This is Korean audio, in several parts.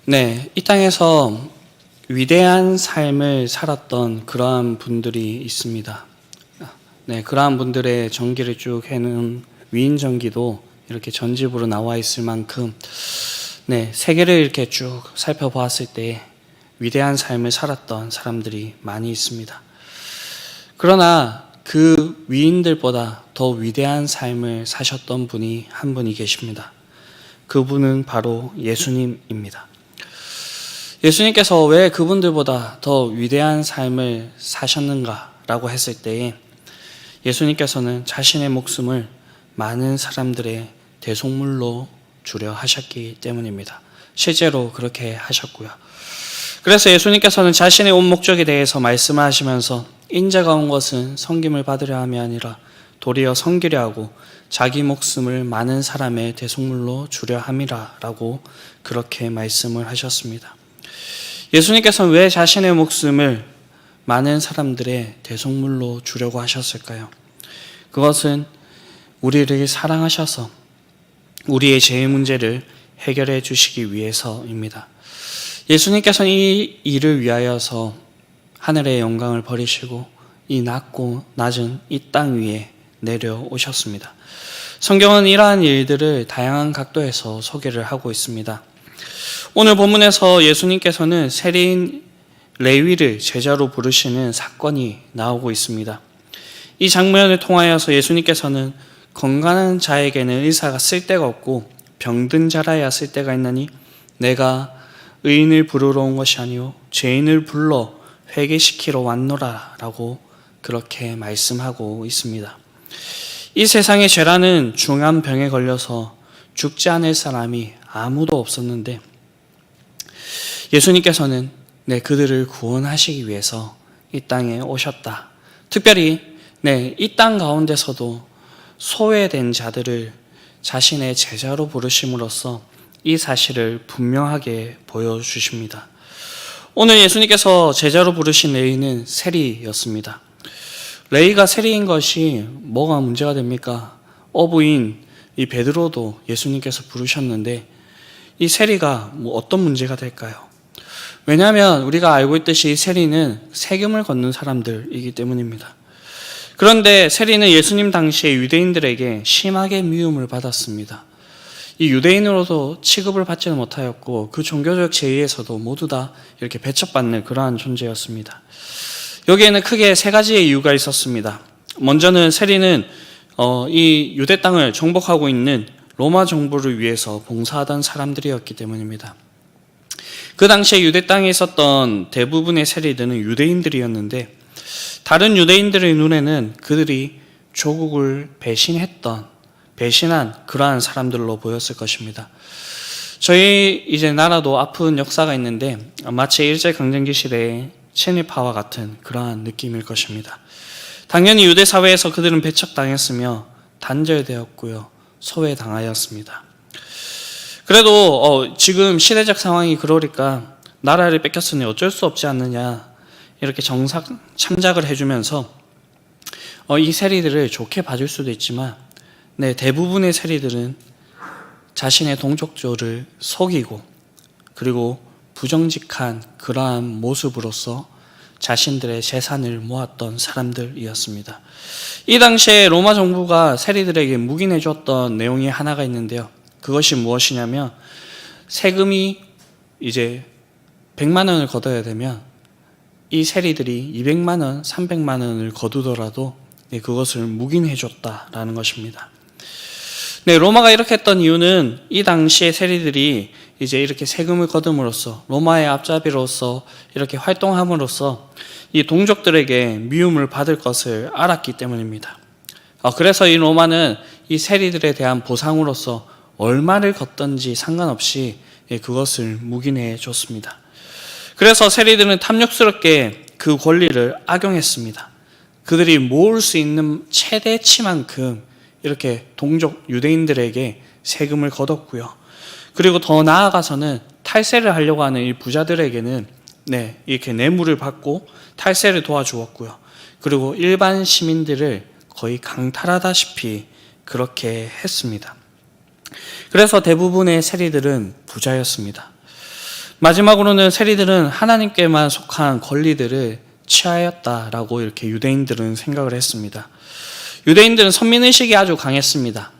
이 땅에서 위대한 삶을 살았던 그러한 분들이 있습니다. 그러한 분들의 전기를 쭉 해놓은 위인 전기도 이렇게 전집으로 나와 있을 만큼, 세계를 이렇게 쭉 살펴보았을 때 위대한 삶을 살았던 사람들이 많이 있습니다. 그러나 그 위인들보다 더 위대한 삶을 사셨던 분이 한 분이 계십니다. 그분은 바로 예수님입니다. 예수님께서 왜 그분들보다 더 위대한 삶을 사셨는가라고 했을 때에 예수님께서는 자신의 목숨을 많은 사람들의 대속물로 주려 하셨기 때문입니다. 실제로 그렇게 하셨고요. 그래서 예수님께서는 자신의 온 목적에 대해서 말씀하시면서 인자가 온 것은 섬김을 받으려 함이 아니라 도리어 섬기려 하고 자기 목숨을 많은 사람의 대속물로 주려 함이라 라고 그렇게 말씀을 하셨습니다. 예수님께서는 왜 자신의 목숨을 많은 사람들의 대속물로 주려고 하셨을까요? 그것은 우리를 사랑하셔서 우리의 죄의 문제를 해결해 주시기 위해서입니다. 예수님께서는 이 일을 위하여서 하늘의 영광을 버리시고 이 낮고 낮은 이 땅 위에 내려오셨습니다. 성경은 이러한 일들을 다양한 각도에서 소개를 하고 있습니다. 오늘 본문에서 예수님께서는 세리인 레위를 제자로 부르시는 사건이 나오고 있습니다. 이 장면을 통하여서 예수님께서는 건강한 자에게는 의사가 쓸데가 없고 병든 자라야 쓸데가 있나니 내가 의인을 부르러 온 것이 아니요 죄인을 불러 회개시키러 왔노라 라고 그렇게 말씀하고 있습니다. 이 세상에 죄라는 중한 병에 걸려서 죽지 않을 사람이 아무도 없었는데 예수님께서는 그들을 구원하시기 위해서 이 땅에 오셨다. 특별히 이 땅 가운데서도 소외된 자들을 자신의 제자로 부르심으로써 이 사실을 분명하게 보여주십니다. 오늘 예수님께서 제자로 부르신 레위는 세리였습니다. 레위가 세리인 것이 뭐가 문제가 됩니까? 어부인 이 베드로도 예수님께서 부르셨는데 이 세리가 어떤 문제가 될까요? 왜냐하면 우리가 알고 있듯이 세리는 세금을 걷는 사람들이기 때문입니다. 그런데 세리는 예수님 당시에 유대인들에게 심하게 미움을 받았습니다. 이 유대인으로서 취급을 받지는 못하였고 그 종교적 제의에서도 모두 다 이렇게 배척받는 그러한 존재였습니다. 여기에는 크게 세 가지의 이유가 있었습니다. 먼저는 세리는 이 유대 땅을 정복하고 있는 로마 정부를 위해서 봉사하던 사람들이었기 때문입니다. 그 당시에 유대 땅에 있었던 대부분의 세리들은 유대인들이었는데 다른 유대인들의 눈에는 그들이 조국을 배신한 그러한 사람들로 보였을 것입니다. 저희 이제 나라도 아픈 역사가 있는데 마치 일제강점기 시대의 친일파와 같은 그러한 느낌일 것입니다. 당연히 유대 사회에서 그들은 배척당했으며 단절되었고요, 소외당하였습니다. 그래도 지금 시대적 상황이 그러니까 나라를 뺏겼으니 어쩔 수 없지 않느냐 이렇게 참작을 해주면서 이 세리들을 좋게 봐줄 수도 있지만 대부분의 세리들은 자신의 동족들을 속이고 그리고 부정직한 그러한 모습으로서 자신들의 재산을 모았던 사람들이었습니다. 이 당시에 로마 정부가 세리들에게 묵인해 줬던 내용이 하나가 있는데요. 그것이 무엇이냐면 세금이 이제 100만 원을 걷어야 되면 이 세리들이 200만 원, 300만 원을 거두더라도 그것을 묵인해 줬다라는 것입니다. 로마가 이렇게 했던 이유는 이 당시에 세리들이 이제 이렇게 세금을 거둠으로써 로마의 앞잡이로서 이렇게 활동함으로써 이 동족들에게 미움을 받을 것을 알았기 때문입니다. 그래서 이 로마는 이 세리들에 대한 보상으로서 얼마를 걷든지 상관없이 그것을 묵인해 줬습니다. 그래서 세리들은 탐욕스럽게 그 권리를 악용했습니다. 그들이 모을 수 있는 최대치만큼 이렇게 동족 유대인들에게 세금을 걷었고요. 그리고 더 나아가서는 탈세를 하려고 하는 이 부자들에게는 이렇게 뇌물을 받고 탈세를 도와주었고요. 그리고 일반 시민들을 거의 강탈하다시피 그렇게 했습니다. 그래서 대부분의 세리들은 부자였습니다. 마지막으로는 세리들은 하나님께만 속한 권리들을 취하였다라고 이렇게 유대인들은 생각을 했습니다. 유대인들은 선민의식이 아주 강했습니다.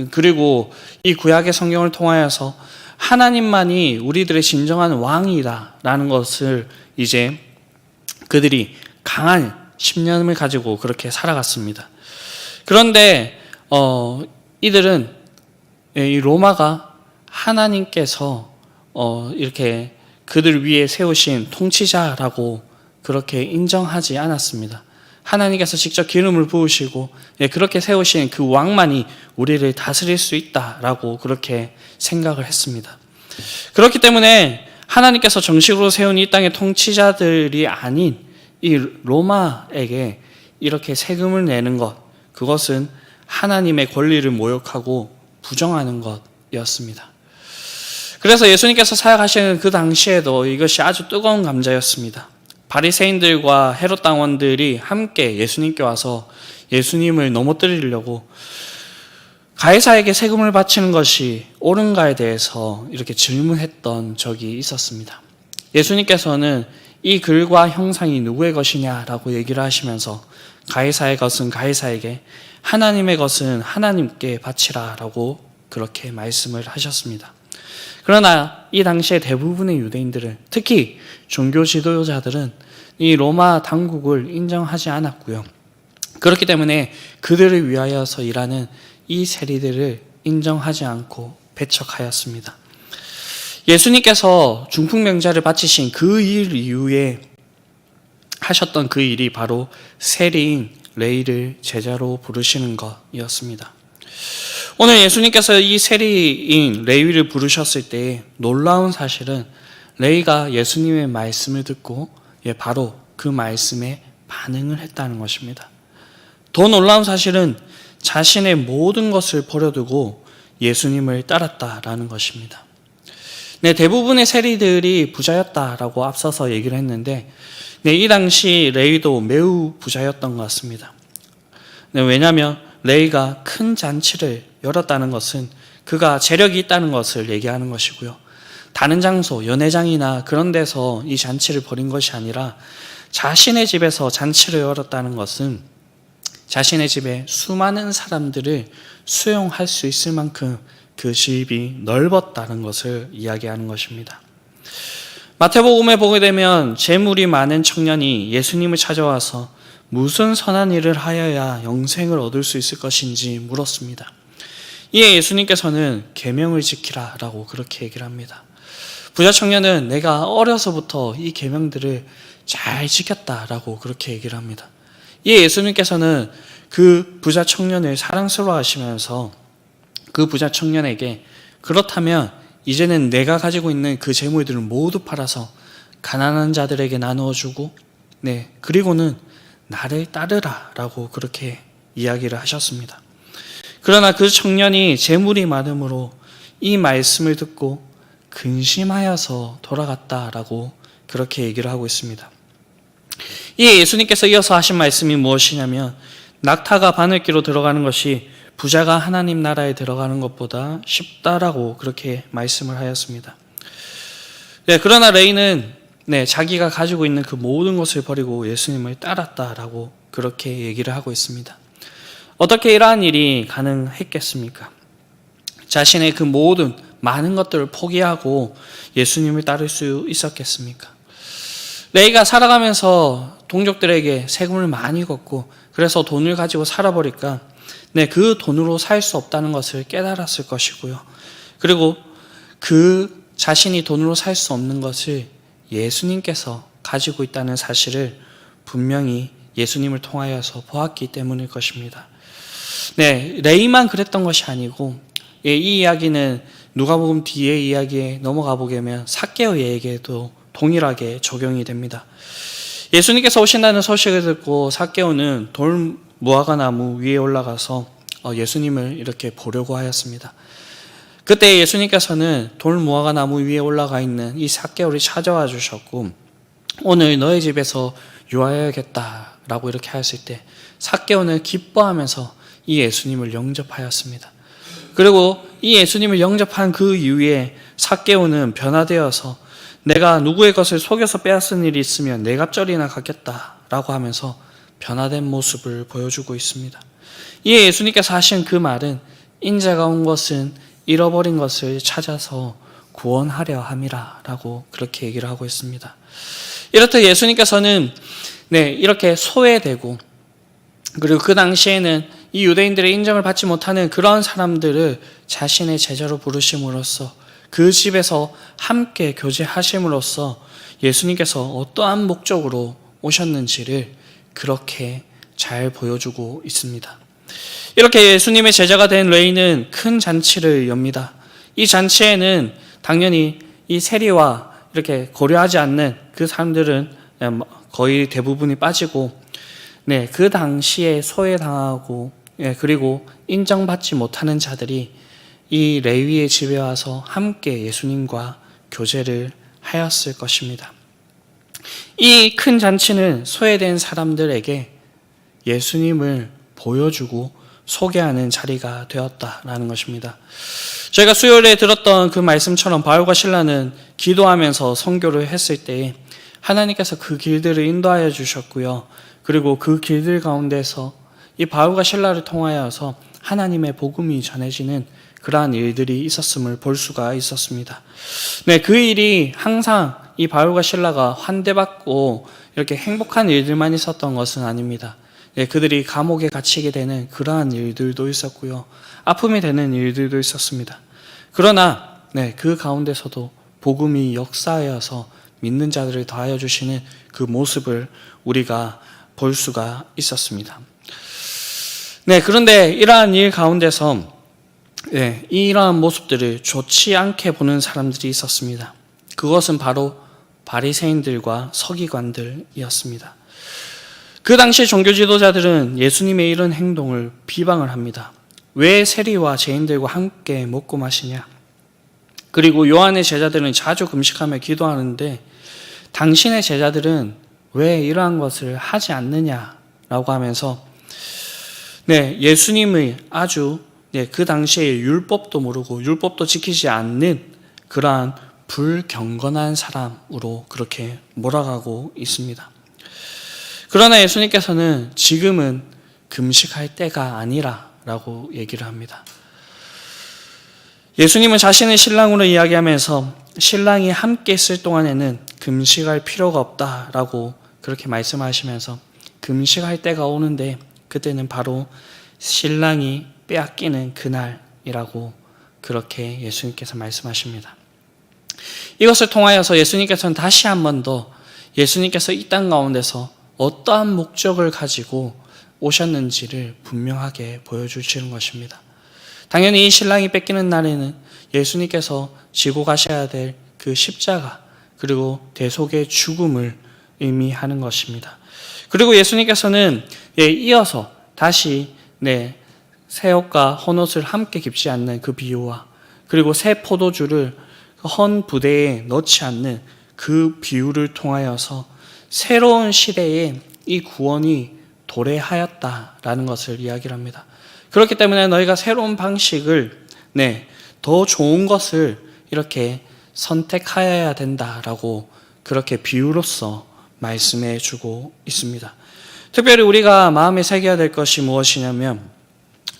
그리고 이 구약의 성경을 통하여서 하나님만이 우리들의 진정한 왕이다라는 것을 이제 그들이 강한 신념을 가지고 그렇게 살아갔습니다. 그런데 이들은 이 로마가 하나님께서 이렇게 그들 위에 세우신 통치자라고 그렇게 인정하지 않았습니다. 하나님께서 직접 기름을 부으시고 그렇게 세우신 그 왕만이 우리를 다스릴 수 있다라고 그렇게 생각을 했습니다. 그렇기 때문에 하나님께서 정식으로 세운 이 땅의 통치자들이 아닌 이 로마에게 이렇게 세금을 내는 것, 그것은 하나님의 권리를 모욕하고 부정하는 것이었습니다. 그래서 예수님께서 사역하시는 그 당시에도 이것이 아주 뜨거운 감자였습니다. 바리새인들과 헤롯 당원들이 함께 예수님께 와서 예수님을 넘어뜨리려고 가이사에게 세금을 바치는 것이 옳은가에 대해서 이렇게 질문했던 적이 있었습니다. 예수님께서는 이 글과 형상이 누구의 것이냐라고 얘기를 하시면서 가이사의 것은 가이사에게, 하나님의 것은 하나님께 바치라라고 그렇게 말씀을 하셨습니다. 그러나 이 당시에 대부분의 유대인들은, 특히 종교 지도자들은 이 로마 당국을 인정하지 않았고요. 그렇기 때문에 그들을 위하여서 일하는 이 세리들을 인정하지 않고 배척하였습니다. 예수님께서 중풍병자를 바치신 그 일 이후에 하셨던 그 일이 바로 세리인 레위를 제자로 부르시는 것이었습니다. 오늘 예수님께서 이 세리인 레위를 부르셨을 때 놀라운 사실은 레위가 예수님의 말씀을 듣고 바로 그 말씀에 반응을 했다는 것입니다. 더 놀라운 사실은 자신의 모든 것을 버려두고 예수님을 따랐다라는 것입니다. 대부분의 세리들이 부자였다라고 앞서서 얘기를 했는데 이 당시 레위도 매우 부자였던 것 같습니다. 왜냐하면 레위가 큰 잔치를 열었다는 것은 그가 재력이 있다는 것을 얘기하는 것이고요. 다른 장소, 연회장이나 그런 데서 이 잔치를 벌인 것이 아니라 자신의 집에서 잔치를 열었다는 것은 자신의 집에 수많은 사람들을 수용할 수 있을 만큼 그 집이 넓었다는 것을 이야기하는 것입니다. 마태복음에 보게 되면 재물이 많은 청년이 예수님을 찾아와서 무슨 선한 일을 하여야 영생을 얻을 수 있을 것인지 물었습니다. 이에 예수님께서는 계명을 지키라 라고 그렇게 얘기를 합니다. 부자 청년은 내가 어려서부터 이 계명들을 잘 지켰다라고 그렇게 얘기를 합니다. 이에 예수님께서는 그 부자 청년을 사랑스러워 하시면서 그 부자 청년에게 그렇다면 이제는 내가 가지고 있는 그 재물들을 모두 팔아서 가난한 자들에게 나누어 주고 그리고는 나를 따르라 라고 그렇게 이야기를 하셨습니다. 그러나 그 청년이 재물이 많음으로 이 말씀을 듣고 근심하여서 돌아갔다라고 그렇게 얘기를 하고 있습니다. 이에 예수님께서 이어서 하신 말씀이 무엇이냐면 낙타가 바늘귀로 들어가는 것이 부자가 하나님 나라에 들어가는 것보다 쉽다라고 그렇게 말씀을 하였습니다. 그러나 레위는 자기가 가지고 있는 그 모든 것을 버리고 예수님을 따랐다라고 그렇게 얘기를 하고 있습니다. 어떻게 이러한 일이 가능했겠습니까? 자신의 그 모든 많은 것들을 포기하고 예수님을 따를 수 있었겠습니까? 레위가 살아가면서 동족들에게 세금을 많이 걷고 그래서 돈을 가지고 살아버리니까 그 돈으로 살 수 없다는 것을 깨달았을 것이고요. 그리고 그 자신이 돈으로 살 수 없는 것을 예수님께서 가지고 있다는 사실을 분명히 예수님을 통하여서 보았기 때문일 것입니다. 레위만 그랬던 것이 아니고 이 이야기는 누가복음 뒤의 이야기에 넘어가 보게 되면 삭개오에게도 동일하게 적용이 됩니다. 예수님께서 오신다는 소식을 듣고 삭개오는 돌 무화과 나무 위에 올라가서 예수님을 이렇게 보려고 하였습니다. 그때 예수님께서는 돌 무화과 나무 위에 올라가 있는 이 삭개오를 찾아와 주셨고 오늘 너의 집에서 유하여야겠다라고 이렇게 하였을 때 삭개오는 기뻐하면서 이 예수님을 영접하였습니다. 그리고 이 예수님을 영접한 그 이후에 삭개오는 변화되어서 내가 누구의 것을 속여서 빼앗은 일이 있으면 네 갑절이나 갚겠다라고 하면서 변화된 모습을 보여주고 있습니다. 이 예수님께서 하신 그 말은 인자가 온 것은 잃어버린 것을 찾아서 구원하려 함이라 라고 그렇게 얘기를 하고 있습니다. 이렇듯 예수님께서는 이렇게 소외되고, 그리고 그 당시에는 이 유대인들의 인정을 받지 못하는 그런 사람들을 자신의 제자로 부르심으로써 그 집에서 함께 교제하심으로써 예수님께서 어떠한 목적으로 오셨는지를 그렇게 잘 보여주고 있습니다. 이렇게 예수님의 제자가 된 레위는 큰 잔치를 엽니다. 이 잔치에는 당연히 이 세리와 이렇게 고려하지 않는 그 사람들은 거의 대부분이 빠지고, 그 당시에 소외당하고, 그리고 인정받지 못하는 자들이 이 레위의 집에 와서 함께 예수님과 교제를 하였을 것입니다. 이 큰 잔치는 소외된 사람들에게 예수님을 보여주고 소개하는 자리가 되었다라는 것입니다. 저희가 수요일에 들었던 그 말씀처럼 바울과 실라는 기도하면서 선교를 했을 때 하나님께서 그 길들을 인도하여 주셨고요. 그리고 그 길들 가운데서 이 바울과 실라를 통하여서 하나님의 복음이 전해지는 그러한 일들이 있었음을 볼 수가 있었습니다. 그 일이 항상 이 바울과 실라가 환대받고 이렇게 행복한 일들만 있었던 것은 아닙니다. 그들이 감옥에 갇히게 되는 그러한 일들도 있었고요. 아픔이 되는 일들도 있었습니다. 그러나 그 가운데서도 복음이 역사하여서 믿는 자들을 더하여 주시는 그 모습을 우리가 볼 수가 있었습니다. 그런데 이러한 일 가운데서 이러한 모습들을 좋지 않게 보는 사람들이 있었습니다. 그것은 바로 바리새인들과 서기관들이었습니다. 그 당시 종교 지도자들은 예수님의 이런 행동을 비방을 합니다. 왜 세리와 죄인들과 함께 먹고 마시냐? 그리고 요한의 제자들은 자주 금식하며 기도하는데 당신의 제자들은 왜 이러한 것을 하지 않느냐라고 하면서 예수님의 아주 그 당시에 율법도 모르고 율법도 지키지 않는 그러한 불경건한 사람으로 그렇게 몰아가고 있습니다. 그러나 예수님께서는 지금은 금식할 때가 아니라 라고 얘기를 합니다. 예수님은 자신의 신랑으로 이야기하면서 신랑이 함께 있을 동안에는 금식할 필요가 없다라고 그렇게 말씀하시면서 금식할 때가 오는데 그때는 바로 신랑이 빼앗기는 그날이라고 그렇게 예수님께서 말씀하십니다. 이것을 통하여서 예수님께서는 다시 한 번 더 예수님께서 이 땅 가운데서 어떠한 목적을 가지고 오셨는지를 분명하게 보여주시는 것입니다. 당연히 이 신랑이 뺏기는 날에는 예수님께서 지고 가셔야 될 그 십자가 그리고 대속의 죽음을 의미하는 것입니다. 그리고 예수님께서는 이어서 다시 새 옷과 헌 옷을 함께 입지 않는 그 비유와 그리고 새 포도주를 헌 부대에 넣지 않는 그 비유를 통하여서 새로운 시대에 이 구원이 도래하였다라는 것을 이야기를 합니다. 그렇기 때문에 너희가 새로운 방식을 더 좋은 것을 이렇게 선택하여야 된다라고 그렇게 비유로서 말씀해 주고 있습니다. 특별히 우리가 마음에 새겨야 될 것이 무엇이냐면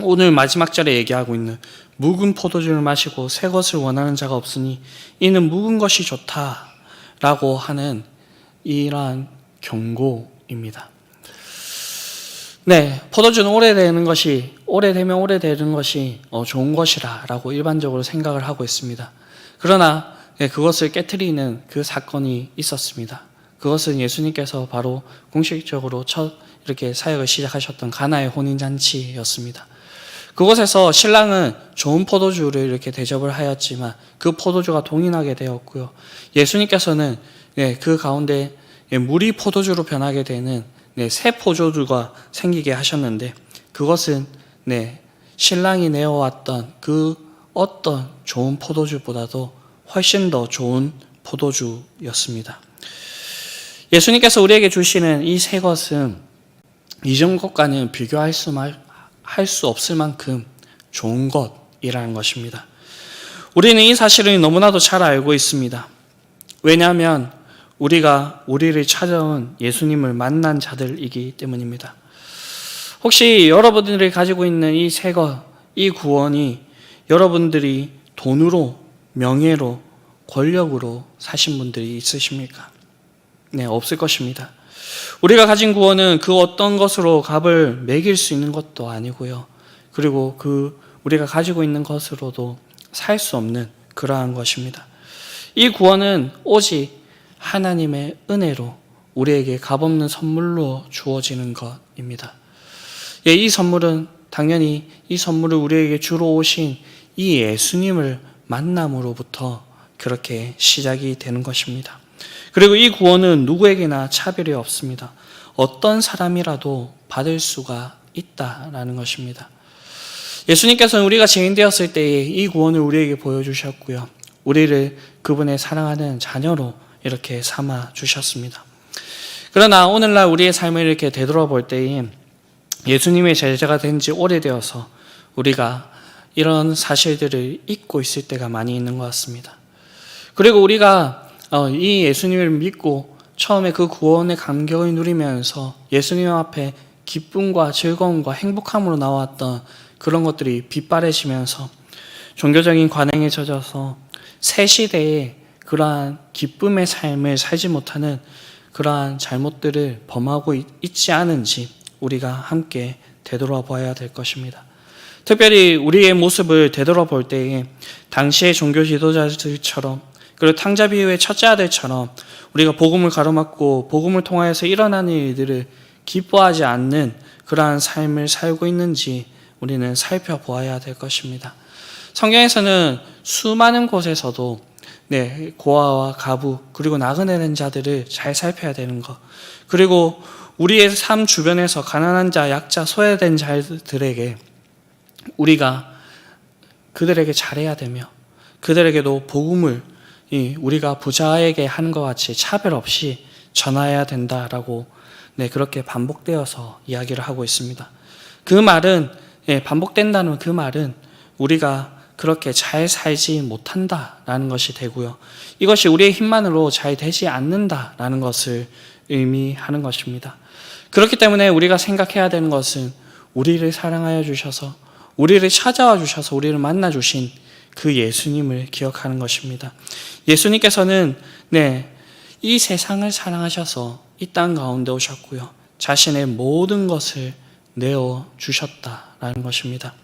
오늘 마지막 절에 얘기하고 있는 묵은 포도주를 마시고 새 것을 원하는 자가 없으니 이는 묵은 것이 좋다라고 하는 이러한 경고입니다. 포도주는 오래되면 오래되는 것이 좋은 것이라고 일반적으로 생각을 하고 있습니다. 그러나 그것을 깨트리는 그 사건이 있었습니다. 그것은 예수님께서 바로 공식적으로 첫 이렇게 사역을 시작하셨던 가나의 혼인잔치였습니다. 그곳에서 신랑은 좋은 포도주를 이렇게 대접을 하였지만 그 포도주가 동인하게 되었고요. 예수님께서는 그 가운데 물이 포도주로 변하게 되는 새 포도주가 생기게 하셨는데 그것은 신랑이 내어왔던 그 어떤 좋은 포도주보다도 훨씬 더 좋은 포도주였습니다. 예수님께서 우리에게 주시는 이 새 것은 이전 것과는 비교할 수 없을 만큼 좋은 것이라는 것입니다. 우리는 이 사실을 너무나도 잘 알고 있습니다. 왜냐하면 우리가 우리를 찾아온 예수님을 만난 자들이기 때문입니다. 혹시 여러분들이 가지고 있는 이 새 것, 이 구원이 여러분들이 돈으로, 명예로, 권력으로 사신 분들이 있으십니까? 네, 없을 것입니다. 우리가 가진 구원은 그 어떤 것으로 값을 매길 수 있는 것도 아니고요. 그리고 우리가 가지고 있는 것으로도 살 수 없는 그러한 것입니다. 이 구원은 오직 하나님의 은혜로 우리에게 값없는 선물로 주어지는 것입니다. 예, 이 선물은 당연히 이 선물을 우리에게 주러 오신 이 예수님을 만남으로부터 그렇게 시작이 되는 것입니다. 그리고 이 구원은 누구에게나 차별이 없습니다. 어떤 사람이라도 받을 수가 있다라는 것입니다. 예수님께서는 우리가 죄인 되었을 때에 이 구원을 우리에게 보여주셨고요. 우리를 그분의 사랑하는 자녀로 이렇게 삼아 주셨습니다. 그러나 오늘날 우리의 삶을 이렇게 되돌아볼 때에 예수님의 제자가 된 지 오래되어서 우리가 이런 사실들을 잊고 있을 때가 많이 있는 것 같습니다. 그리고 우리가 이 예수님을 믿고 처음에 그 구원의 감격을 누리면서 예수님 앞에 기쁨과 즐거움과 행복함으로 나왔던 그런 것들이 빗바래지면서 종교적인 관행에 젖어서 새 시대에 그러한 기쁨의 삶을 살지 못하는 그러한 잘못들을 범하고 있지 않은지 우리가 함께 되돌아봐야 될 것입니다. 특별히 우리의 모습을 되돌아볼 때에 당시의 종교 지도자들처럼 그리고 탕자비유의 첫째 아들처럼 우리가 복음을 가로막고 복음을 통하여서 일어나는 일들을 기뻐하지 않는 그러한 삶을 살고 있는지 우리는 살펴보아야 될 것입니다. 성경에서는 수많은 곳에서도 고아와 가부 그리고 나그네된 자들을 잘 살펴야 되는 것, 그리고 우리의 삶 주변에서 가난한 자, 약자, 소외된 자들에게 우리가 그들에게 잘해야 되며 그들에게도 복음을 우리가 부자에게 하는 것 같이 차별 없이 전해야 된다라고 그렇게 반복되어서 이야기를 하고 있습니다. 그 말은 반복된다는 그 말은 우리가 그렇게 잘 살지 못한다라는 것이 되고요. 이것이 우리의 힘만으로 잘 되지 않는다라는 것을 의미하는 것입니다. 그렇기 때문에 우리가 생각해야 되는 것은 우리를 사랑하여 주셔서 우리를 찾아와 주셔서 우리를 만나 주신 그 예수님을 기억하는 것입니다. 예수님께서는 이 세상을 사랑하셔서 이 땅 가운데 오셨고요. 자신의 모든 것을 내어 주셨다라는 것입니다.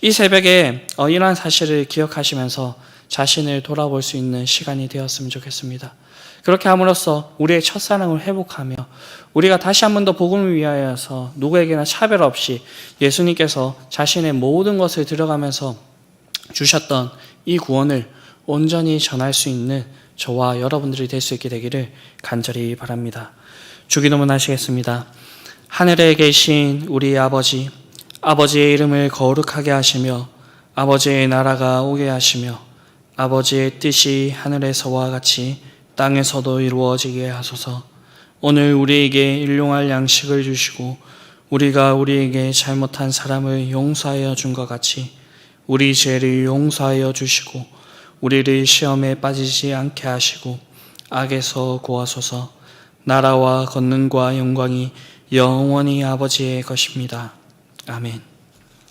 이 새벽에 이러한 사실을 기억하시면서 자신을 돌아볼 수 있는 시간이 되었으면 좋겠습니다. 그렇게 함으로써 우리의 첫사랑을 회복하며 우리가 다시 한 번 더 복음을 위하여서 누구에게나 차별 없이 예수님께서 자신의 모든 것을 들어가면서 주셨던 이 구원을 온전히 전할 수 있는 저와 여러분들이 될 수 있게 되기를 간절히 바랍니다. 주기도문 하시겠습니다. 하늘에 계신 우리 아버지, 아버지의 이름을 거룩하게 하시며 아버지의 나라가 오게 하시며 아버지의 뜻이 하늘에서와 같이 땅에서도 이루어지게 하소서. 오늘 우리에게 일용할 양식을 주시고 우리가 우리에게 잘못한 사람을 용서하여 준 것 같이 우리 죄를 용서하여 주시고 우리를 시험에 빠지지 않게 하시고 악에서 구하소서. 나라와 권능과 영광이 영원히 아버지의 것입니다. 아멘.